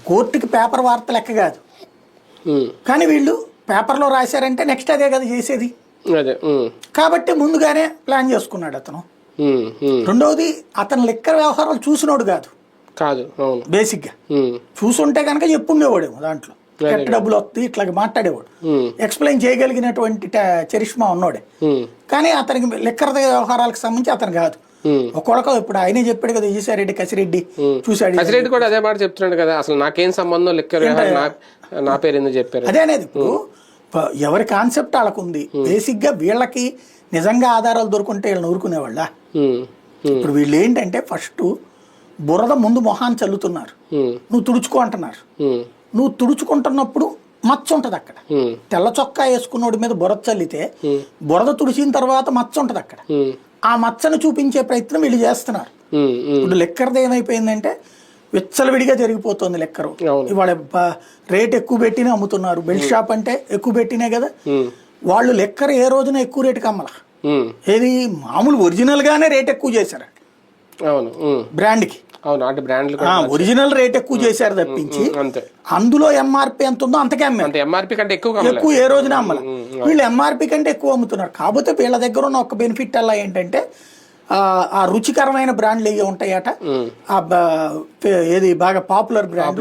కోర్టుకి పేపర్ వార్త లెక్క కాదు, కానీ వీళ్ళు పేపర్లో రాశారంటే నెక్స్ట్ అదే కదా చేసేది. కాబట్టి ముందుగానే ప్లాన్ చేసుకున్నాడు అతను. రెండవది అతను లిక్కర్ వ్యవహారాలు చూసినోడు కాదు బేసిక్ గా. చూసుంటే కనుక చెప్పుండేవాడేమో, దాంట్లో ఎట్ట డబ్బులు వస్తాయి ఇట్లా మాట్లాడేవాడు, ఎక్స్ప్లెయిన్ చేయగలిగినటువంటి చరిష్మా ఉన్నోడే. కానీ అతనికి లిక్కర్ వ్యవహారాలకు సంబంధించి అతను కాదు. ఒక్కొక్క ఇప్పుడు ఆయనే చెప్పాడు కదా, ఈసారెడ్డి కసిరెడ్డి చూసాడు, కసిరెడ్డి కూడా అదే మాట చెప్తున్నాడు కదా, అసలు నాకేం సంబంధం లిక్కర్ నా పేరు ఎందుకు చెప్పారు. అదే అనేది ఇప్పుడు ఎవరి కాన్సెప్ట్ వాళ్ళకు ఉంది. బేసిక్ గా వీళ్ళకి నిజంగా ఆధారాలు దొరుకుంటే వీళ్ళని ఊరుకునేవాళ్ళ. ఇప్పుడు వీళ్ళు ఏంటంటే ఫస్ట్ బురద ముందు మొహాన్ని చల్లుతున్నారు, నువ్వు తుడుచుకో అంటున్నారు. నువ్వు తుడుచుకుంటున్నప్పుడు మచ్చ ఉంటది అక్కడ. తెల్ల చొక్కా వేసుకున్నోడి మీద బురద చల్లితే బురద తుడిచిన తర్వాత మచ్చ ఉంటది అక్కడ. ఆ మచ్చను చూపించే ప్రయత్నం వీళ్ళు చేస్తున్నారు. ఇప్పుడు లెక్కర్ది ఏమైపోయిందంటే విచ్చలవిడిగా జరిగిపోతుంది లెక్కరు. ఇవాళ రేట్ ఎక్కువ పెట్టినే అమ్ముతున్నారు. బెల్ట్ షాప్ అంటే ఎక్కువ పెట్టినే కదా. వాళ్ళు లెక్కర్ ఏ రోజున ఎక్కువ రేటుకి అమ్మల, ఏది మామూలు ఒరిజినల్ గానే రేట్ ఎక్కువ చేశారు బ్రాండ్ కి. ఒరిజినల్ రేట్ ఎక్కువ చేశారు తప్పించి అందులో ఎంఆర్పి ఎంత ఉందో అంతకే అమ్మారు. ఎంఆర్పి కంటే ఎక్కువ ఏ రోజున అమ్మల. వీళ్ళు ఎంఆర్పి కంటే ఎక్కువ అమ్ముతున్నారు. కాకపోతే వీళ్ళ దగ్గర ఉన్న ఒక బెనిఫిట్ అలా ఏంటంటే ఆ రుచికరమైన బ్రాండ్లు ఏవి ఉంటాయట, ఏది బాగా పాపులర్ బ్రాండ్,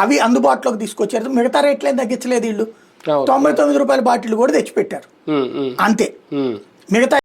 అవి అందుబాటులోకి తీసుకొచ్చారు. మిగతా రేట్లేం తగ్గించలేదు వీళ్ళు. 99 రూపాయల బాటిల్ కూడా తెచ్చిపెట్టారు అంతే. మిగతా